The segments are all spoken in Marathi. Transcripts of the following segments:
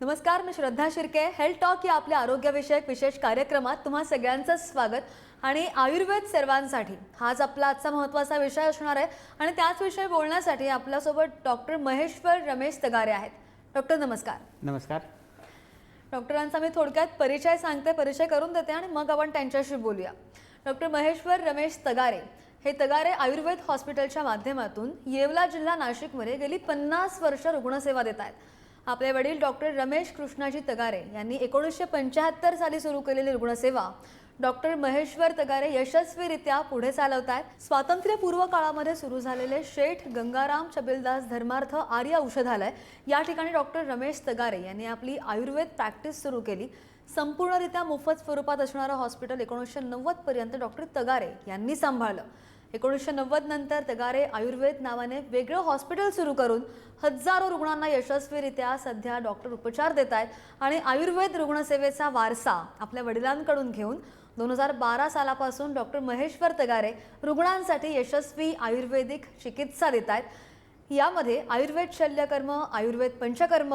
नमस्कार, मी श्रद्धा शिर्के. हेल्थ टॉक या आपल्या आरोग्यविषयक विशेष कार्यक्रमात तुम्हा सगळ्यांचं स्वागत. आणि आयुर्वेद सर्वांसाठी हाच आपला आजचा महत्त्वाचा विषय असणार आहे. आणि त्याच विषयी बोलण्यासाठी आपल्यासोबत डॉक्टर महेश्वर रमेश तगारे आहेत. डॉक्टर नमस्कार. नमस्कार. डॉक्टरांचा मी थोडक्यात परिचय सांगते, परिचय करून देते आणि मग आपण त्यांच्याशी बोलूया. डॉक्टर महेश्वर रमेश तगारे हे तगारे आयुर्वेद हॉस्पिटलच्या माध्यमातून येवला जिल्हा नाशिकमध्ये गेली 50 वर्ष रुग्णसेवा देत आहेत. आपले वडील डॉक्टर रमेश कृष्णाजी तगारे यांनी 1975 साली सुरू केलेली रुग्णसेवा डॉक्टर महेश्वर तगारे यशस्वीरित्या पुढे चालवत आहेत. स्वातंत्र्यपूर्व काळामध्ये सुरू झालेले शेठ गंगाराम छबिलदास धर्मार्थ आर्य औषधालय या ठिकाणी डॉक्टर रमेश तगारे यांनी आपली आयुर्वेद प्रॅक्टिस सुरू केली. संपूर्णरित्या मोफत स्वरूपात असणारं हॉस्पिटल 1990 पर्यंत डॉक्टर तगारे यांनी सांभाळलं. 1990 नंतर तगारे आयुर्वेद नावाने वेगळं हॉस्पिटल सुरू करून हजारो रुग्णांना यशस्वीरित्या सध्या डॉक्टर उपचार देत आहेत. आणि आयुर्वेद रुग्णसेवेचा वारसा आपल्या वडिलांकडून घेऊन 2012 सालापासून डॉक्टर महेश्वर तगारे रुग्णांसाठी यशस्वी आयुर्वेदिक चिकित्सा देत आहेत. यामध्ये आयुर्वेद शल्यकर्म, आयुर्वेद पंचकर्म,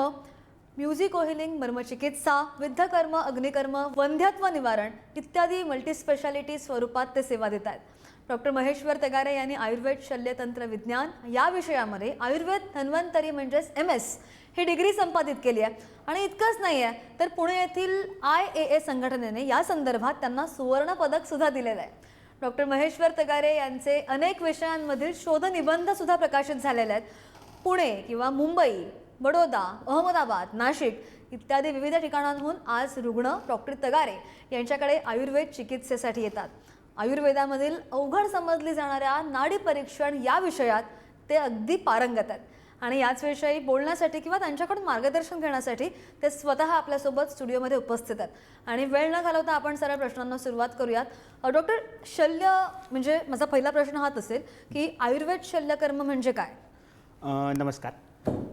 म्युझिक ओहिलिंग, मर्मचिकित्सा, विद्धकर्म, अग्निकर्म, वंध्यत्व निवारण इत्यादी मल्टीस्पेशालिटी स्वरूपात ते सेवा देत आहेत. डॉक्टर महेश्वर तगारे यांनी आयुर्वेद शल्यतंत्र विज्ञान या विषयामध्ये आयुर्वेद धन्वंतरी म्हणजेच MS ही डिग्री संपादित केली आहे. आणि इतकंच नाही आहे तर पुणे येथील IAA संघटनेने या संदर्भात त्यांना सुवर्ण पदक सुद्धा दिलेलं आहे. डॉक्टर महेश्वर तगारे यांचे अनेक विषयांमधील शोधनिबंध सुद्धा प्रकाशित झालेले आहेत. पुणे किंवा मुंबई, बडोदा, अहमदाबाद, नाशिक इत्यादी विविध ठिकाणांहून आज रुग्ण डॉक्टर तगारे यांच्याकडे आयुर्वेद चिकित्सेसाठी येतात. आयुर्वेदामधील अवघड समजली जाणाऱ्या नाडी परीक्षण या विषयात ते अगदी पारंगत आहेत. आणि याच विषयी बोलण्यासाठी किंवा त्यांच्याकडून मार्गदर्शन घेण्यासाठी ते स्वतः आपल्यासोबत स्टुडिओमध्ये उपस्थित आहेत. आणि वेळ न घालवता आपण सरळ प्रश्नांना सुरुवात करूयात. डॉक्टर, शल्य म्हणजे माझा पहिला प्रश्न हाच असेल की आयुर्वेद शल्यकर्म म्हणजे काय? नमस्कार.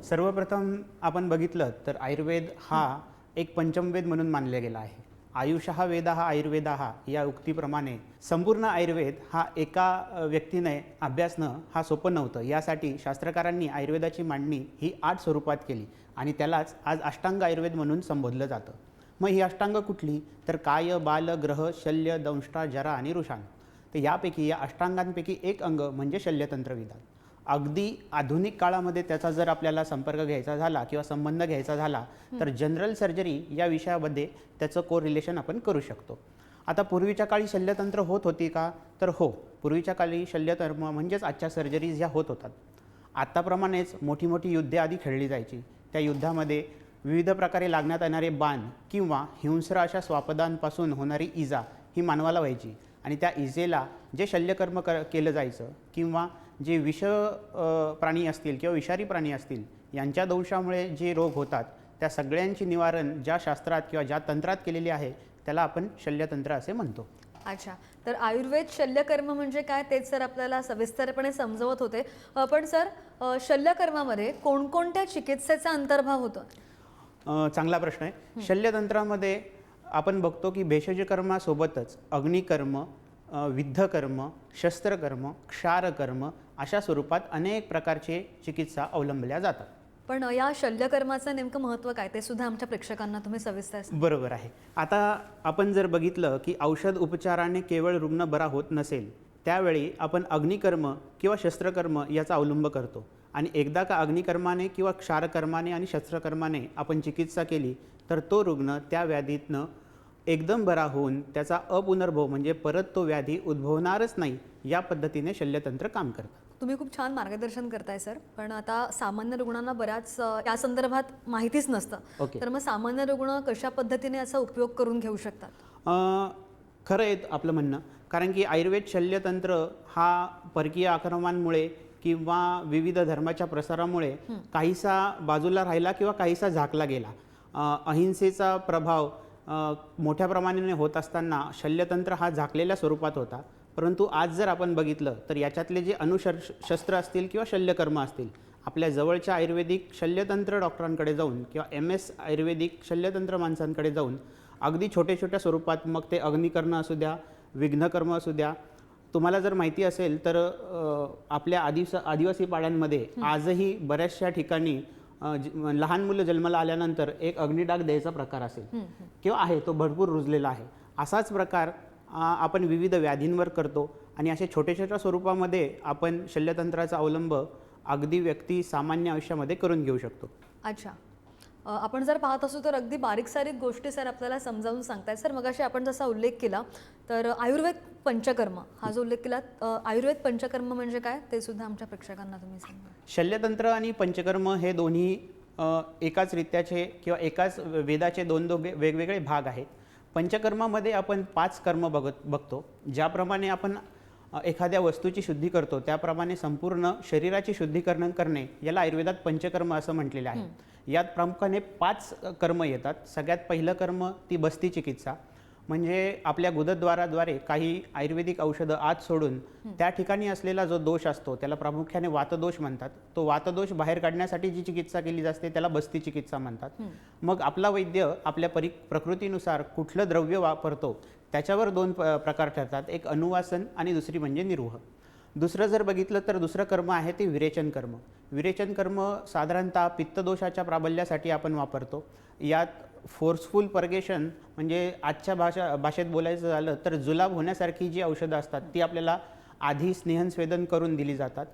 सर्वप्रथम आपण बघितलं तर आयुर्वेद हा एक पंचमवेद म्हणून मानला गेला आहे. आयुषः वेदः आयुर्वेदः या उक्तीप्रमाणे संपूर्ण आयुर्वेद हा एका व्यक्तीने अभ्यासणं हा सोपं नव्हतं. यासाठी शास्त्रकारांनी आयुर्वेदाची मांडणी ही 8 स्वरूपात केली आणि त्यालाच आज अष्टांग आयुर्वेद म्हणून संबोधलं जातं. मग ही अष्टांग कुठली? तर काय, बाल, ग्रह, शल्य, दंष्टा, जरा आणि रुषाण. तर यापैकी या अष्टांगांपैकी एक अंग म्हणजे शल्यतंत्र विधान. अगदी आधुनिक काळामध्ये त्याचा जर आपल्याला संपर्क घ्यायचा झाला किंवा संबंध घ्यायचा झाला तर जनरल सर्जरी या विषयामध्ये त्याचं कोरिलेशन आपण करू शकतो. आता पूर्वीच्या काळी शल्यतंत्र होत होती का? तर हो, पूर्वीच्या काळी शल्यतंत्र म्हणजेच आजच्या सर्जरीज ह्या होत होतात. आत्ताप्रमाणेच मोठी मोठी युद्धे आधी खेळली जायची. त्या युद्धामध्ये विविध प्रकारे लागण्यात येणारे बाण किंवा हिंस्र अशा स्वापदांपासून होणारी इजा ही मानवाला व्हायची. आणि त्या इजेला जे शल्यकर्म केलं जायचं किंवा जे विष प्राणी असतील किंवा विषारी प्राणी असतील यांच्या दंशामुळे जे रोग होतात त्या सगळ्यांची निवारण ज्या शास्त्रात किंवा ज्या तंत्रात केलेली आहे त्याला आपण शल्यतंत्र असे म्हणतो. अच्छा, तर आयुर्वेद शल्यकर्म म्हणजे काय तेच सर आपल्याला सविस्तरपणे समजवत होते. पण सर, शल्यकर्मामध्ये कोणकोणत्या चिकित्सेचा अंतर्भाव होतो? चांगला प्रश्न आहे. शल्यतंत्रामध्ये आपण बघतो की भेषजकर्मासोबतच अग्निकर्म, विद्धकर्म, शस्त्रकर्म, क्षारकर्म अशा स्वरूपात अनेक प्रकारचे चिकित्सा अवलंबल्या जातात. पण या शल्यकर्माचं नेमकं महत्त्व काय ते सुद्धा आमच्या प्रेक्षकांना तुम्ही सविस्तर बरोबर आहे. आता आपण जर बघितलं की औषध उपचाराने केवळ रुग्ण बरा होत नसेल त्यावेळी आपण अग्निकर्म किंवा शस्त्रकर्म याचा अवलंब करतो. आणि एकदा का अग्निकर्माने किंवा क्षारकर्माने आणि शस्त्रकर्माने आपण चिकित्सा केली तर तो रुग्ण त्या व्याधीतनं एकदम बरा होऊन त्याचा अपुनर्भव म्हणजे परत तो व्याधी उद्भवणारच नाही या पद्धतीने शल्यतंत्र काम करतं. तुम्ही खूप छान मार्गदर्शन करताय सर. पण आता सामान्य रुग्णांना बऱ्याच या संदर्भात माहितीच नसतं. तर मग सामान्य रुग्ण कशा पद्धतीने याचा उपयोग करून घेऊ शकतात? खरं आहे आपलं म्हणणं. कारण की आयुर्वेद शल्यतंत्र हा परकीय आक्रमणांमुळे किंवा विविध धर्माच्या प्रसारामुळे काहीसा बाजूला राहिला किंवा काहीसा झाकला गेला. अहिंसेचा प्रभाव मोठ्या प्रमाणाने होत असताना शल्यतंत्र हा झाकलेल्या स्वरूपात होता. परंतु आज जर आपण बघितलं तर याच्यातले जे शस्त्र असतील किंवा शल्यकर्म असतील आपल्या जवळच्या आयुर्वेदिक शल्यतंत्र डॉक्टरांकडे जाऊन किंवा MS आयुर्वेदिक शल्यतंत्र माणसांकडे जाऊन अगदी छोट्या छोट्या स्वरूपात मग ते अग्निकर्म असू द्या, विघ्नकर्म असू द्या. तुम्हाला जर माहिती असेल तर आपल्या आदिवासी पाड्यांमध्ये आजही बऱ्याचशा ठिकाणी लहान मुलं जन्माला आल्यानंतर एक अग्निडाग द्यायचा प्रकार असेल किंवा आहे तो भरपूर रुजलेला आहे, असाच प्रकार आपण विविध व्याधींवर करतो आणि अशा छोट्या छोट्या स्वरूपामध्ये आपण शल्यतंत्राचा अवलंब अगदी व्यक्ती सामान्य आयुष्यामध्ये करून घेऊ शकतो. अच्छा. आपण जर पाहत असू तर अगदी बारीक सारीक गोष्टी सर आपल्याला समजावून सांगतायत. सर मगाशी आपण जसा उल्लेख केला तर आयुर्वेद पंचकर्म हा जो उल्लेख केला, आयुर्वेद पंचकर्म म्हणजे काय ते सुद्धा आमच्या प्रेक्षकांना तुम्ही सांगा. शल्यतंत्र आणि पंचकर्म हे दोन्ही एकाच रित्याचे किंवा एकाच वेदाचे दोन वेगवेगळे भाग आहेत. पंचकर्मामध्ये आपण 5 कर्म बघतो. ज्याप्रमाणे आपण एखाद्या वस्तूची शुद्धी करतो त्याप्रमाणे संपूर्ण शरीराची शुद्धीकरण करणे याला आयुर्वेदात पंचकर्म असं म्हटलेलं आहे. यात प्रामुख्याने 5 कर्म येतात. सगळ्यात पहिलं कर्म ती बस्ती चिकित्सा, म्हणजे आपल्या गुदद्वाराद्वारे काही आयुर्वेदिक औषधं आत सोडून त्या ठिकाणी असलेला जो दोष असतो त्याला प्रामुख्याने वातदोष म्हणतात. तो वातदोष बाहेर काढण्यासाठी जी चिकित्सा केली जाते त्याला बस्ती चिकित्सा म्हणतात. मग आपला वैद्य आपल्या प्रकृतीनुसार कुठलं द्रव्य वापरतो त्याच्यावर 2 प्रकार ठरतात. एक अनुवासन आणि दुसरी म्हणजे निरूह. दुसरं जर बघितलं तर दुसरं कर्म आहे ते विरेचन कर्म. विरेचन कर्म साधारणतः पित्तदोषाच्या प्राबल्यासाठी आपण वापरतो. यात फोर्सफुल पर्गेशन म्हणजे आजच्या भाषेत बोलायचं झालं तर जुलाब होण्यासारखी जी औषधं असतात ती आपल्याला आधी स्नेहनस्वेदन करून दिली जातात.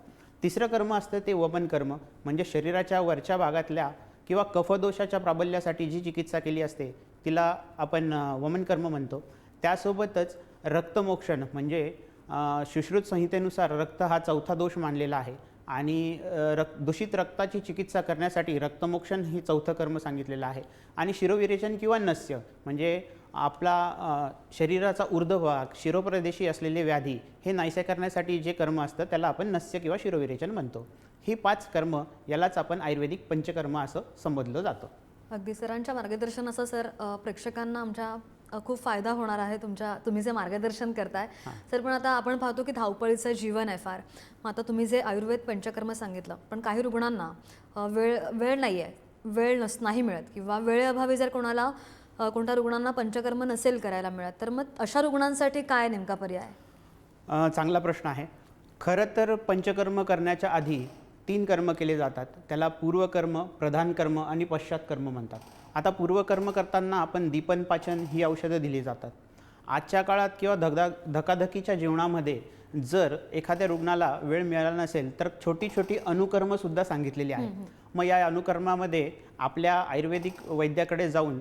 तिसरं कर्म असतं ते वमन कर्म, म्हणजे शरीराच्या वरच्या भागातल्या किंवा कफदोषाच्या प्राबल्यासाठी जी चिकित्सा केली असते तिला आपण वमन कर्म म्हणतो. त्यासोबतच रक्तमोक्षण म्हणजे सुश्रुत संहितेनुसार रक्त हा 4था दोष मानलेला आहे आणि दूषित रक्ताची चिकित्सा करण्यासाठी रक्तमोक्षण ही 4थं कर्म सांगितलेलं आहे. आणि शिरोविरेचन किंवा नस्य म्हणजे आपला शरीराचा ऊर्ध्वभाग शिरोप्रदेशी असलेले व्याधी हे नाहीसे करण्यासाठी जे कर्म असतं त्याला आपण नस्य किंवा शिरोविरेचन म्हणतो. ही 5 कर्म यालाच आपण आयुर्वेदिक पंचकर्म असं संबोधलं जातं. अगदी सरांच्या मार्गदर्शनाचा सर प्रेक्षकांना आमच्या खूप फायदा होणार आहे तुम्ही जे मार्गदर्शन करताय सर. पण आता आपण पाहतो की धावपळीचं जीवन आहे फार. मग आता तुम्ही जे आयुर्वेद पंचकर्म सांगितलं, पण काही रुग्णांना वेळ नाही आहे, नाही मिळत किंवा वेळेअभावी जर कोणत्या रुग्णांना पंचकर्म नसेल करायला मिळत, तर मग अशा रुग्णांसाठी काय नेमका पर्याय आहे? चांगला प्रश्न आहे. खरं तर पंचकर्म करण्याच्या आधी 3 कर्म केले जातात. त्याला पूर्वकर्म, प्रधान कर्म आणि पश्चात म्हणतात. आता पूर्वकर्म करताना आपण दीपनपाचन ही औषधं दिली जातात. आजच्या काळात किंवा धकाधकीच्या जीवनामध्ये जर एखाद्या रुग्णाला वेळ मिळाला नसेल तर छोटी छोटी अनुकर्मसुद्धा सांगितलेली आहेत. मग या अनुकर्मामध्ये आपल्या आयुर्वेदिक वैद्याकडे जाऊन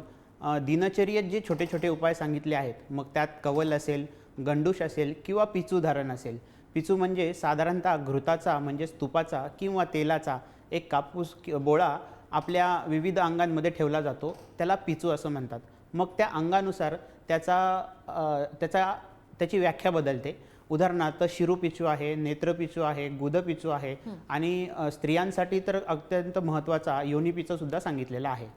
दिनचर्येत जे छोटे छोटे उपाय सांगितले आहेत, मग त्यात कवल असेल, गंडूश असेल किंवा पिचू धारण असेल. पिचू म्हणजे साधारणतः घृताचा म्हणजे तुपाचा किंवा तेलाचा एक कापूस बोळा आपल्या विविध अंगांमध्ये ठेवला जातो, त्याला पिचू असं म्हणतात. मग त्या अंगानुसार त्याची व्याख्या बदलते. उदाहरणार्थ शिरूपिचू आहे, नेत्रपिचू आहे, गुदपिचू आहे आणि स्त्रियांसाठी तर अत्यंत महत्त्वाचा योनिपिचू सुद्धा सांगितलेला आहे.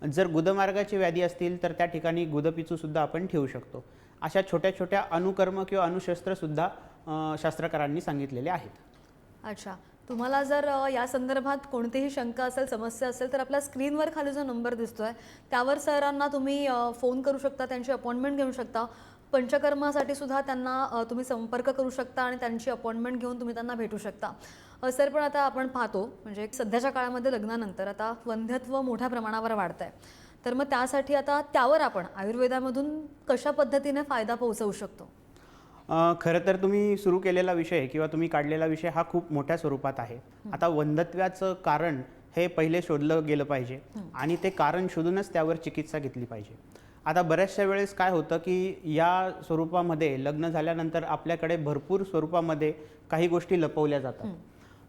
जर गुदमार्गाची व्याधी असतील तर त्या ठिकाणी गुदपिचूसुद्धा आपण ठेवू शकतो. अशा छोट्या छोट्या अनुकर्म किंवा अनुशस्त्रसुद्धा शास्त्रकारांनी सांगितलेले आहेत. अच्छा. तुम्हाला जर या संदर्भात कोणतीही शंका असेल, समस्या असेल तर आपल्या स्क्रीनवर खाली जो नंबर दिसतोय त्यावर सरांना तुम्ही फोन करू शकता, त्यांची अपॉइंटमेंट घेऊ शकता. पंचकर्मासाठी सुद्धा त्यांना तुम्ही संपर्क करू शकता आणि त्यांची अपॉइंटमेंट घेऊन तुम्ही त्यांना भेटू शकता. सर पण आता आपण पाहतो म्हणजे सध्याच्या काळामध्ये लग्नानंतर आता वंध्यत्व मोठ्या प्रमाणावर वाढत आहे, तर मग त्यासाठी आता त्यावर आपण आयुर्वेदामधून कशा पद्धतीने फायदा पोहोचवू शकतो? खरं तर तुम्ही सुरू केलेला विषय किंवा तुम्ही काढलेला विषय हा खूप मोठ्या स्वरूपात आहे. आता वंध्यत्वाचं कारण हे पहिले शोधलं गेलं पाहिजे आणि ते कारण शोधूनच त्यावर चिकित्सा घेतली पाहिजे. आता बऱ्याचशा वेळेस काय होतं की या स्वरूपामध्ये लग्न झाल्यानंतर आपल्याकडे भरपूर स्वरूपामध्ये काही गोष्टी लपवल्या जातात.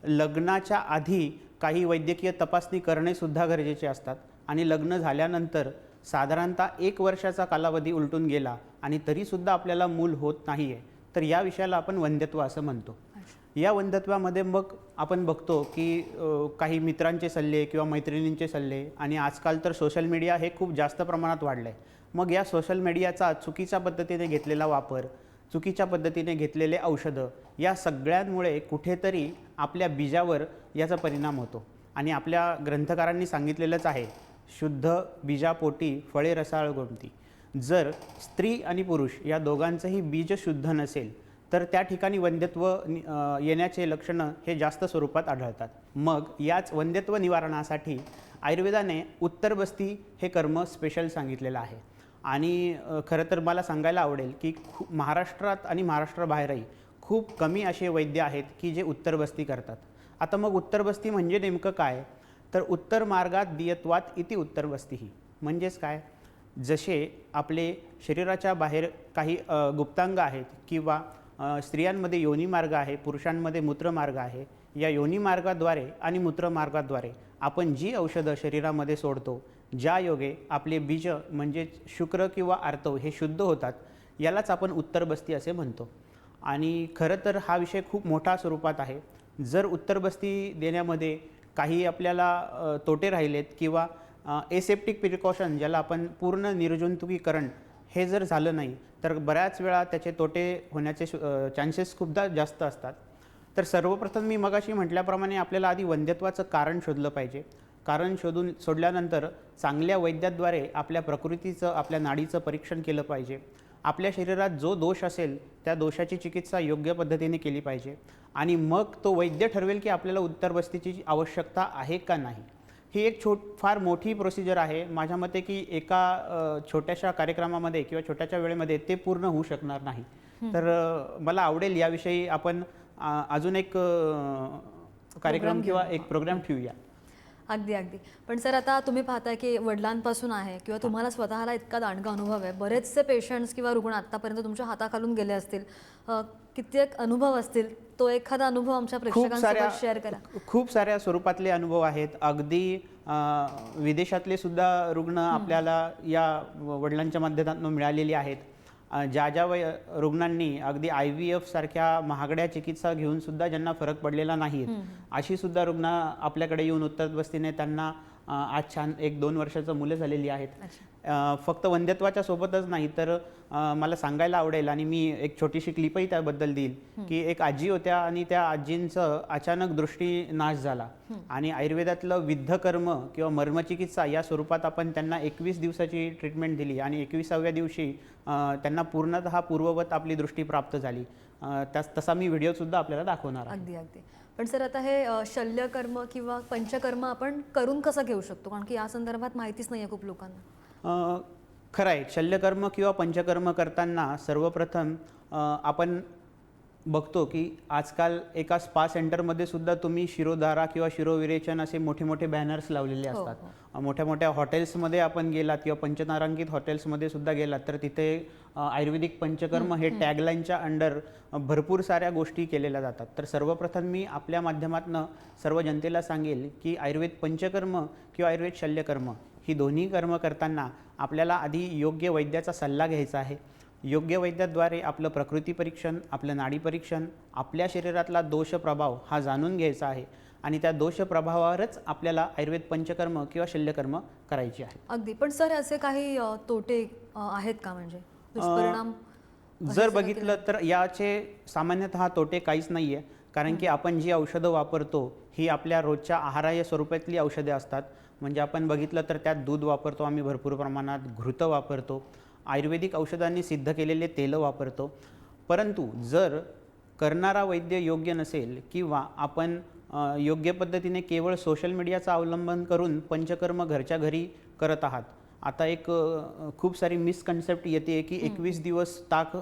लग्नाच्या आधी काही वैद्यकीय तपासणी करणेसुद्धा गरजेचे असतात आणि लग्न झाल्यानंतर साधारणतः 1 वर्षाचा कालावधी उलटून गेला आणि तरीसुद्धा आपल्याला मूल होत नाही आहे, तर या विषयाला आपण वंध्यत्व असं म्हणतो. या वंध्यत्वामध्ये मग आपण बघतो की काही मित्रांचे सल्ले किंवा मैत्रिणींचे सल्ले आणि आजकाल तर सोशल मीडिया हे खूप जास्त प्रमाणात वाढलं आहे. मग या सोशल मीडियाचा चुकीच्या पद्धतीने घेतलेला वापर, चुकीच्या पद्धतीने घेतलेले औषधं या सगळ्यांमुळे कुठेतरी आपल्या बीजावर याचा परिणाम होतो. आणि आपल्या ग्रंथकारांनी सांगितलेलंच आहे, शुद्ध बीजापोटी फळे रसाळ गोमती. जर स्त्री आणि पुरुष या दोघांचंही बीज शुद्ध नसेल तर त्या ठिकाणी वंध्यत्व येण्याचे लक्षणं हे जास्त स्वरूपात आढळतात. मग याच वंध्यत्व निवारणासाठी आयुर्वेदाने उत्तर बस्ती हे कर्म स्पेशल सांगितलेलं आहे. आणि खरं तर मला सांगायला आवडेल की महाराष्ट्रात आणि महाराष्ट्राबाहेरही खूप कमी असे वैद्य आहेत की जे उत्तर बस्ती करतात. आता मग उत्तर बस्ती म्हणजे नेमकं काय? तर उत्तर मार्गात दियत्वात इति उत्तर बस्तीही, म्हणजेच काय? जसे आपले शरीराच्या बाहेर काही गुप्तांग आहेत किंवा स्त्रियांमध्ये योनी मार्ग आहे, पुरुषांमध्ये मूत्रमार्ग आहे. या योनी मार्गाद्वारे आणि मूत्रमार्गाद्वारे आपण जी औषधं शरीरामध्ये सोडतो, ज्या योगे आपले बीज म्हणजे शुक्र किंवा आर्तव हे शुद्ध होतात, यालाच आपण उत्तर बस्ती असे म्हणतो. आणि खरं तर हा विषय खूप मोठा स्वरूपात आहे. जर उत्तर बस्ती देण्यामध्ये काही आपल्याला तोटे राहिलेत किंवा एसेप्टिक प्रिकॉशन ज्याला आपण पूर्ण निर्जंतुकीकरण हे जर झालं नाही तर बऱ्याच वेळा त्याचे तोटे होण्याचे चान्सेस खूपदा जास्त असतात. तर सर्वप्रथम मी मगाशी म्हटल्याप्रमाणे आपल्याला आधी वंध्यत्वाचं कारण शोधलं पाहिजे. कारण सोडल्यानंतर चांगल्या वैद्याद्वारे आपल्या प्रकृतीचं, आपल्या नाडीचं परीक्षण केलं पाहिजे. आपल्या शरीरात जो दोष असेल त्या दोषाची चिकित्सा योग्य पद्धतीने केली पाहिजे आणि मग तो वैद्य ठरवेल की आपल्याला उत्तर बस्तीची आवश्यकता आहे का नाही. ही एक फार मोठी प्रोसिजर आहे. माझ्या मते की एका छोट्याशा कार्यक्रमामध्ये किंवा छोट्याशा वेळेमध्ये ते पूर्ण होऊ शकणार नाही. तर मला आवडेल याविषयी आपण अजून एक कार्यक्रम किंवा एक प्रोग्राम ठेवूया. अगदी अगदी. पण सर आता तुम्ही पाहताय की वडिलांपासून आहे किंवा तुम्हाला स्वतःला इतका दांडगा अनुभव आहे, बरेचसे पेशंट्स किंवा रुग्ण आत्तापर्यंत तुमच्या हाताखालून गेले असतील, कित्येक अनुभव असतील, तो एखादा अनुभव आमच्या प्रेक्षकांसोबत शेअर करा. खूप साऱ्या स्वरूपातले अनुभव आहेत. अगदी विदेशातले सुद्धा रुग्ण आपल्याला या वडिलांच्या माध्यमातून मिळालेले आहेत. ज्या रुग्णांनी अगदी IVF सारख्या महागड्या चिकित्सा घेऊन सुद्धा ज्यांना फरक पडलेला नाही, अशी सुद्धा रुग्ण आपल्याकडे येऊन उत्तर बस्तीने त्यांना आज छान 1-2 वर्षाचं मुलं झालेली आहेत. फक्त वंध्यत्वाच्या सोबतच नाही तर मला सांगायला आवडेल आणि मी एक छोटीशी क्लिपही त्याबद्दल देईल की एक आजी होत्या आणि त्या आजींचं अचानक दृष्टी नाश झाला आणि आयुर्वेदातलं विद्धकर्म किंवा मर्मचिकित्सा या स्वरूपात आपण त्यांना 21 दिवसाची ट्रीटमेंट दिली आणि 21व्या दिवशी त्यांना पूर्णतः पूर्ववत आपली दृष्टी प्राप्त झाली. तसा मी व्हिडिओसुद्धा आपल्याला दाखवणार आहे. अगदी अगदी. पण सर आता हे शल्यकर्म किंवा पंचकर्म आपण करून कसं घेऊ शकतो? कारण की या संदर्भात माहितीच नाही आहे खूप लोकांना. खरं आहे. शल्यकर्म किंवा पंचकर्म करताना सर्वप्रथम आपण बघतो की आजकाल एका स्पा सेंटरमध्ये सुद्धा तुम्ही शिरोधारा किंवा शिरोविरेचन असे मोठे मोठे बॅनर्स लावलेले असतात. मोठ्या मोठ्या हॉटेल्समध्ये आपण गेलात किंवा पंचतारांकित हॉटेल्समध्ये सुद्धा गेलात तर तिथे आयुर्वेदिक पंचकर्म हे टॅगलाईनच्या अंडर भरपूर साऱ्या गोष्टी केलेल्या जातात. तर सर्वप्रथम मी आपल्या माध्यमातून सर्व जनतेला सांगेल की आयुर्वेद पंचकर्म किंवा आयुर्वेद शल्यकर्म ही दोन्ही कर्म करताना आपल्याला आधी योग्य वैद्याचा सल्ला घ्यायचा आहे. योग्य वैद्याद्वारे आपलं प्रकृती परीक्षण, आपलं नाडी परीक्षण, आपल्या शरीरातला दोष प्रभाव हा जाणून घ्यायचा आहे आणि त्या दोष प्रभावावरच आपल्याला आयुर्वेद पंचकर्म किंवा शल्यकर्म करायची आहे. अगदी. पण सर असे काही तोटे आहेत का, म्हणजे दुष्परिणाम जर बघितलं तर याचे सामान्यतः तोटे काहीच नाही आहे. कारण की आपण जी औषधं वापरतो ही आपल्या रोजच्या आहाराय स्वरूपातली औषधे असतात. म्हणजे आपण बघितलं तर त्यात दूध वापरतो आम्ही भरपूर प्रमाणात, घृत वापरतो, आयुर्वेदिक औषधांनी सिद्ध केलेले तेल वापरतो. परंतु जर करणारा वैद्य योग्य नसेल किंवा आपण योग्य पद्धतीने केवळ सोशल मीडियाचा अवलंबन करून पंचकर्म घरच्या घरी करत आहात. आता एक खूप सारी मिसकन्सेप्ट येते की 21 दिवस ताक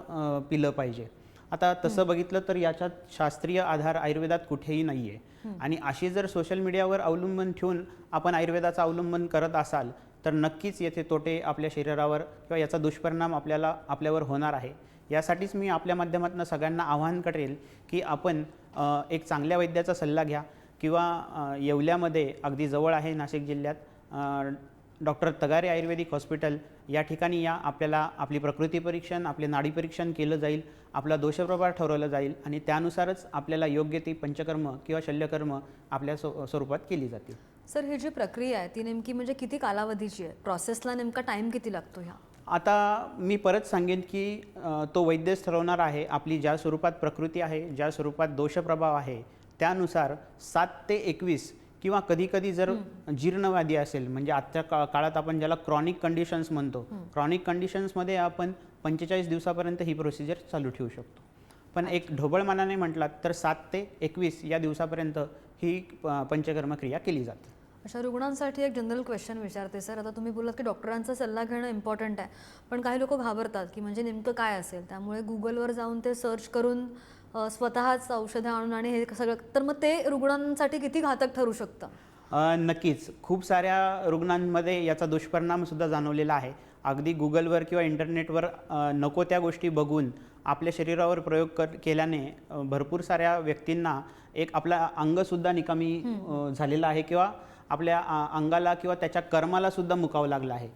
पिलं पाहिजे. आता तसं बघितलं तर याच्यात शास्त्रीय आधार आयुर्वेदात कुठेही नाही आहे. आणि अशी जर सोशल मीडियावर अवलंबन ठेवून आपण आयुर्वेदाचं अवलंबन करत असाल तर नक्कीच येथे तोटे आपल्या शरीरावर किंवा याचा दुष्परिणाम आपल्यावर होणार आहे. यासाठीच मी आपल्या माध्यमातून सगळ्यांना आवाहन करेल की आपण एक चांगल्या वैद्याचा सल्ला घ्या किंवा येवल्यामध्ये अगदी जवळ आहे नाशिक जिल्ह्यात डॉक्टर तगारे आयुर्वेदिक हॉस्पिटल या ठिकाणी या. आपल्याला आपली प्रकृती परीक्षण, आपले नाडी परीक्षण केलं जाईल, आपला दोषप्रभाव ठरवलं जाईल आणि त्यानुसारच आपल्याला योग्य ती पंचकर्म किंवा शल्यकर्म आपल्या स्वरूपात केली जातील. सर ही जी प्रक्रिया आहे ती नेमकी म्हणजे किती कालावधीची आहे? प्रोसेसला नेमका टाईम किती लागतो ह्या? आता मी परत सांगेन की तो वैद्यच ठरवणार आहे. आपली ज्या स्वरूपात प्रकृती आहे, ज्या स्वरूपात दोषप्रभाव आहे त्यानुसार 7 ते 21 किंवा कधीकधी जर जीर्णव्याधी असेल, म्हणजे आजच्या काळात आपण ज्याला क्रॉनिक कंडिशन्स म्हणतो, क्रॉनिक कंडिशन्समध्ये आपण 45 दिवसापर्यंत ही प्रोसिजर चालू ठेवू शकतो. पण एक ढोबळमानाने म्हटलात तर 7 ते 21 या दिवसापर्यंत ही पंचकर्म क्रिया केली जाते. अशा रुग्णांसाठी एक जनरल क्वेश्चन विचारते सर. आता तुम्ही बोललात की डॉक्टरांचा सल्ला घेणं इम्पॉर्टंट आहे, पण काही लोक घाबरतात की म्हणजे नेमकं काय असेल, त्यामुळे गुगलवर जाऊन ते सर्च करून स्वतःच औषधं आणून आणि हे सगळं, तर मग ते रुग्णांसाठी किती घातक ठरू शकतं? नक्कीच खूप साऱ्या रुग्णांमध्ये याचा दुष्परिणामसुद्धा जाणवलेला आहे. अगदी गुगलवर किंवा इंटरनेटवर नको त्या गोष्टी बघून आपल्या शरीरावर प्रयोग केल्याने भरपूर साऱ्या व्यक्तींना एक आपला अंगसुद्धा निकामी झालेला आहे किंवा आपल्या अंगाला किंवा त्याच्या कर्माला सुद्धा मुकावं लागलं आहे.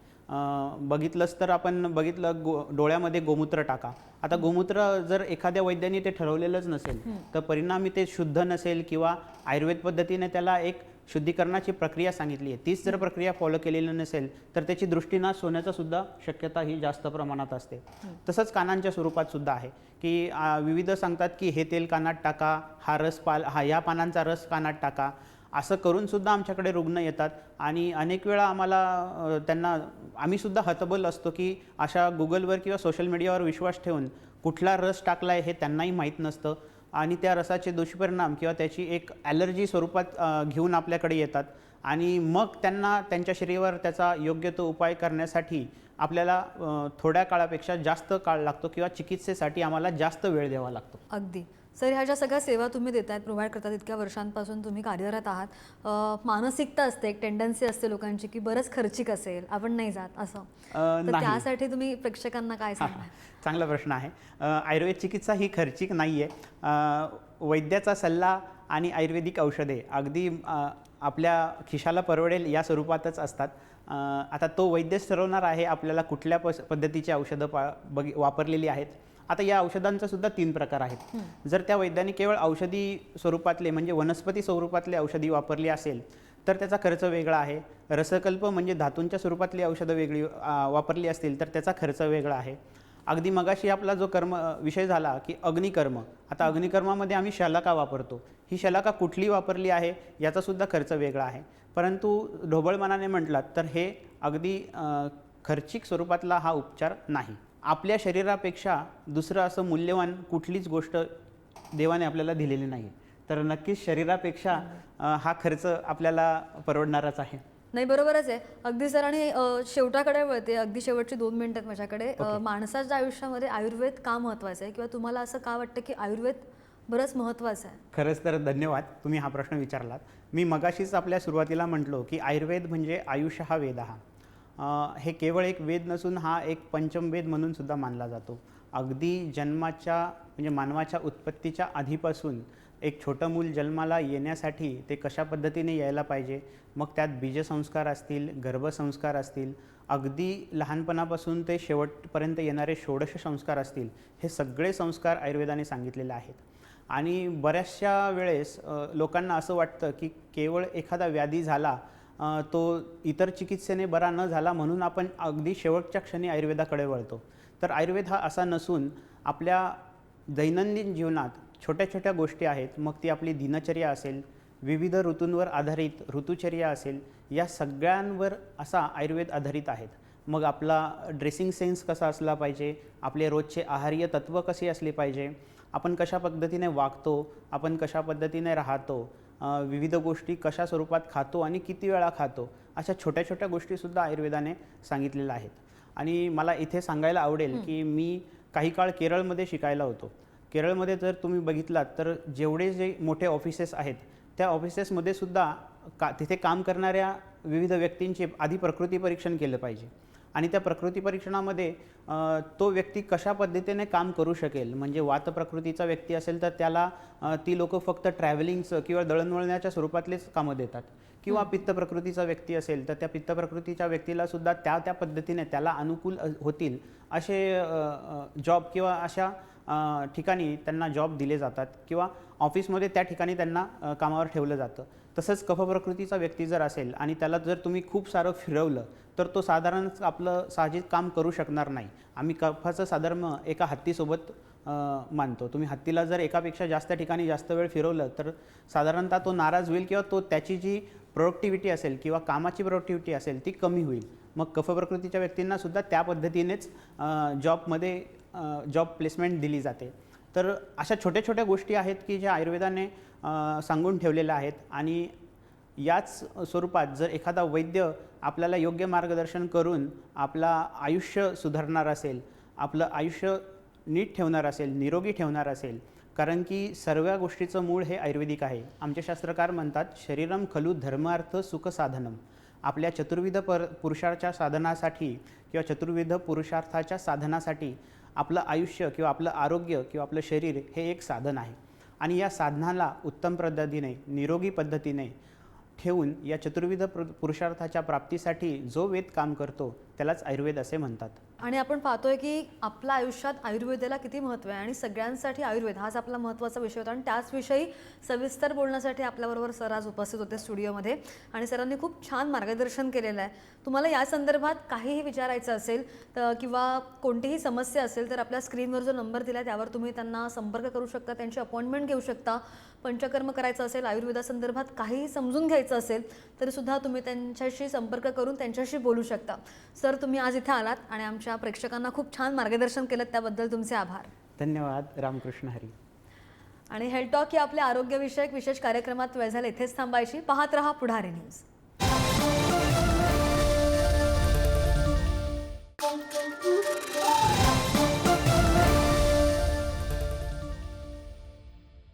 बघितलंच तर आपण बघितलं डोळ्यामध्ये गोमूत्र टाका. आता गोमूत्र जर एखाद्या वैद्याने ते ठरवलेलंच नसेल तर परिणामी ते शुद्ध नसेल किंवा आयुर्वेद पद्धतीने त्याला एक शुद्धीकरणाची प्रक्रिया सांगितली आहे, तीच जर प्रक्रिया फॉलो केलेली नसेल तर त्याची दृष्टीनाश होण्याचा सुद्धा शक्यता ही जास्त प्रमाणात असते. तसंच कानांच्या स्वरूपात सुद्धा आहे की विविध सांगतात की हे तेल कानात टाका, हा रस ह्या पानांचा रस कानात टाका. असं करून सुद्धा आमच्याकडे रुग्ण येतात आणि अनेक वेळा आम्हाला आम्ही सुद्धा हतबल असतो की अशा गुगलवर किंवा सोशल मीडियावर विश्वास ठेवून कुठला रस टाकला आहे हे त्यांनाही माहीत नसतं आणि त्या रसाचे दुष्परिणाम किंवा त्याची एक ॲलर्जी स्वरूपात घेऊन आपल्याकडे येतात आणि मग त्यांना त्यांच्या शरीरावर त्याचा योग्य तो उपाय करण्यासाठी आपल्याला थोड्या काळापेक्षा जास्त काळ लागतो किंवा चिकित्सेसाठी आम्हाला जास्त वेळ द्यावा लागतो. अगदी सर, ह्या ज्या सगळ्या सेवा तुम्ही देतायत, प्रोव्हाइड करतात, इतक्या वर्षांपासून तुम्ही कार्यरत आहात, मानसिकता असते, एक टेंडन्सी असते लोकांची की बरंच खर्चिक असेल, आपण नाही जात असं, तर त्यासाठी तुम्ही प्रेक्षकांना काय सांगणार? चांगला प्रश्न आहे. आयुर्वेद चिकित्सा ही खर्चिक नाही आहे. वैद्याचा सल्ला आणि आयुर्वेदिक औषधे अगदी आपल्या खिशाला परवडेल या स्वरूपातच असतात. आता तो वैद्यच ठरवणार आहे आपल्याला कुठल्या पद्धतीची औषधं वापरलेली आहेत. आता या औषधांचा सुद्धा 3 प्रकार आहेत. जर त्या वैद्याने केवळ औषधी स्वरूपातले म्हणजे वनस्पती स्वरूपातले औषधी वापरली असेल तर त्याचा खर्च वेगळा आहे. रसकल्प म्हणजे धातूंच्या स्वरूपातली औषधं वेगळी वापरली असतील तर त्याचा खर्च वेगळा आहे. अगदी मगाशी आपला जो विषय झाला की अग्निकर्म, आता अग्निकर्मामध्ये आम्ही शलाका वापरतो. ही शलाका कुठली वापरली आहे याचा सुद्धा खर्च वेगळा आहे. परंतु ढोबळमानाने म्हटलात तर हे अगदी खर्चिक स्वरूपातला हा उपचार नाही. आपल्या शरीरापेक्षा दुसरं असं मूल्यवान कुठलीच गोष्ट देवाने आपल्याला दिलेली नाही, तर नक्कीच शरीरापेक्षा हा खर्च आपल्याला परवडणारच आहे. नाही, बरोबरच आहे अगदी सर. आणि शेवटाकडे वळते, अगदी शेवटची 2 मिनिटात माझ्याकडे. माणसाच्या आयुष्यामध्ये आयुर्वेद का महत्त्वाचं आहे किंवा तुम्हाला असं का वाटतं की आयुर्वेद बरंच महत्त्वाचं आहे? खरंच तर धन्यवाद, तुम्ही हा प्रश्न विचारलात. मी मगाशीच आपल्या सुरुवातीला म्हटलो की आयुर्वेद म्हणजे आयुष हा वेद हा. हे केवळ एक वेद नसून हा एक पंचमवेद म्हणून सुद्धा मानला जातो. अगदी जन्माच्या म्हणजे मानवाच्या उत्पत्तीच्या आधीपासून एक छोटं मूल जन्माला येण्यासाठी ते कशा पद्धतीने यायला पाहिजे, मग त्यात बीजसंस्कार असतील, गर्भसंस्कार असतील, अगदी लहानपणापासून ते शेवटपर्यंत येणारे षोडश संस्कार असतील, हे सगळे संस्कार आयुर्वेदाने सांगितलेले आहेत. आणि बऱ्याचशा वेळेस लोकांना असं वाटतं की केवळ एखादा व्याधी झाला, तो इतर चिकित्सेने बरा न झाला म्हणून आपण अगदी शेवटच्या क्षणी आयुर्वेदाकडे वळतो. तर आयुर्वेद हा असा नसून आपल्या दैनंदिन जीवनात छोट्या छोट्या गोष्टी आहेत, मग ती आपली दिनचर्या असेल, विविध ऋतूंवर आधारित ऋतुचर्या असेल, या सगळ्यांवर असा आयुर्वेद आधारित आहेत. मग आपला ड्रेसिंग सेन्स कसा असला पाहिजे, आपले रोजचे आहार्य तत्त्व कसे असले पाहिजे, आपण कशा पद्धतीने वागतो, आपण कशा पद्धतीने राहतो, विविध गोष्टी कशा स्वरूपात खातो आणि किती वेळा खातो, अशा छोट्या छोट्या गोष्टीसुद्धा आयुर्वेदाने सांगितलेल्या आहेत. आणि मला इथे सांगायला आवडेल की मी काही काळ केरळमध्ये शिकायला होतो. केरळमध्ये जर तुम्ही बघितलात तर जेवढे जे मोठे ऑफिसेस आहेत त्या ऑफिसेसमध्ये सुद्धा तिथे काम करणाऱ्या विविध व्यक्तींचे आधी प्रकृती परीक्षण केलं पाहिजे आणि त्या प्रकृती परीक्षणामध्ये तो व्यक्ती कशा पद्धतीने काम करू शकेल, म्हणजे वात प्रकृतीचा व्यक्ती असेल तर त्याला ती लोक फक्त ट्रॅव्हलिंगचं किंवा दळणवळणाच्या स्वरूपातलेच कामं देतात, किंवा पित्त प्रकृतीचा व्यक्ती असेल तर त्या पित्त प्रकृतीच्या व्यक्तीला सुद्धा त्या पद्धतीने त्याला अनुकूल होतील असे जॉब किंवा अशा ठिकाणी त्यांना जॉब दिले जातात किंवा ऑफिसमध्ये त्या ठिकाणी त्यांना कामावर ठेवलं जातं. तसंच कफ प्रकृतीचा व्यक्ती जर असेल आणि त्याला जर तुम्ही खूप सारं फिरवलं तर तो साधारण आपलं साहजिक काम करू शकणार नाही. आम्ही कफाचं साधर्म एका हत्तीसोबत मानतो. तुम्ही हत्तीला जर एकापेक्षा जास्त ठिकाणी जास्त वेळ फिरवलं तर साधारणतः तो नाराज होईल किंवा त्याची जी प्रोडक्टिव्हिटी असेल किंवा कामाची प्रोडक्टिव्हिटी असेल ती कमी होईल. मग कफ प्रकृतीच्या व्यक्तींना सुद्धा त्या पद्धतीनेच जॉब प्लेसमेंट दिली जाते. तर अशा छोट्या छोट्या गोष्टी आहेत की ज्या आयुर्वेदाने सांगून ठेवलेल्या आहेत आणि याच स्वरूपात जर एखादा वैद्य आपल्याला योग्य मार्गदर्शन करून आपला आयुष्य सुधारणार असेल, आपलं आयुष्य नीट ठेवणार असेल, निरोगी ठेवणार असेल, कारण की सर्व गोष्टीचं मूळ हे आयुर्वेदिक आहे. आमचे शास्त्रकार म्हणतात, शरीरम खलु धर्मार्थ सुख साधनम. आपल्या चतुर्विध पुरुषार्थाच्या साधनासाठी किंवा चतुर्विध पुरुषार्थाच्या साधनासाठी आपलं आयुष्य किंवा आपलं आरोग्य किंवा आपलं शरीर हे एक साधन आहे आणि या साधनाला उत्तम पद्धतीने, निरोगी पद्धतीने ठेवून या चतुर्विध पुरुषार्थाच्या प्राप्तीसाठी जो वेद काम करतो त्यालाच आयुर्वेद असे म्हणतात. आणि आपण पाहतोय की आपल्या आयुष्यात आयुर्वेदाला किती महत्त्व आहे आणि सगळ्यांसाठी आयुर्वेद हाच आपला महत्त्वाचा विषय होता आणि त्याचविषयी सविस्तर बोलण्यासाठी आपल्याबरोबर सर आज उपस्थित होते स्टुडिओमध्ये आणि सरांनी खूप छान मार्गदर्शन केलेलं आहे. तुम्हाला या संदर्भात काहीही विचारायचं असेल तर किंवा कोणतीही समस्या असेल तर आपल्या स्क्रीनवर जो नंबर दिला आहे त्यावर तुम्ही त्यांना संपर्क करू शकता, त्यांची अपॉइंटमेंट घेऊ शकता. पंचकर्म करायचं असेल, आयुर्वेदासंदर्भात काहीही समजून घ्यायचं असेल तरीसुद्धा तुम्ही त्यांच्याशी संपर्क करून त्यांच्याशी बोलू शकता. सर, तुम्ही आज इथे आलात आणि आमच्या प्रेक्षकांना खूप छान मार्गदर्शन केलं, त्याबद्दल तुमचे आभार. धन्यवाद. रामकृष्ण हरी. आणि हेल्थ टॉक या आपल्या आरोग्यविषयक विशेष कार्यक्रमात वेळ झाला इथेच थांबायची. पाहत रहा पुढारी न्यूज.